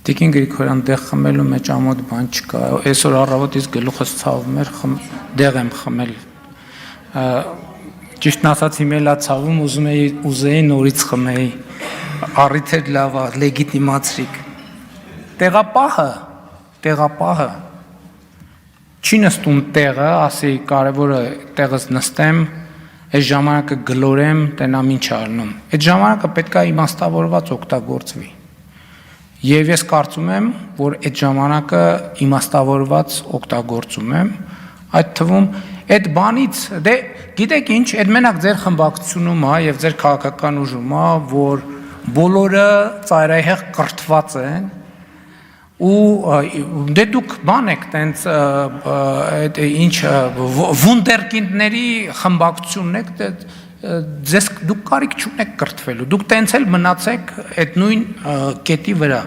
Տիկին Գրիգորյան, դեղ խմելու մեջ ամոթ բան չկա, այսօր առավոտից գլուխս ցավում էր, դեղ եմ խմել, ճիշտն ասած հիմա էլա ցավում, ուզեի նորից խմեի, առիթ էր լավ, լեգիտիմացրիք, տեղապահը, չի նստում տեղը, ասի կարևորը տեղս նստեմ, այս ժամանակը գլորեմ, տենամ ինչ արնում, այդ ժամանակը պետք է իմաստավորված օգտագործվի, Եվ ես կարծում եմ, որ այդ ժամանակը իմաստավորված օգտագործում եմ, այդ թվում այդ բանից, դե գիտեք ինչ, այդ մենակ ձեր խմբակցությունում է եւ ձեր քաղաքական ուժում է, որ բոլորը ծայրահեղ կրթված են ու դե դուք բան եք տենց այդ ինչ վունդերկինդների խմբակցությունն եք, ձեզ դուք կարիք չունեք կրթվելու, դուք տենց էլ մնացեք այդ նույն կետի վրա,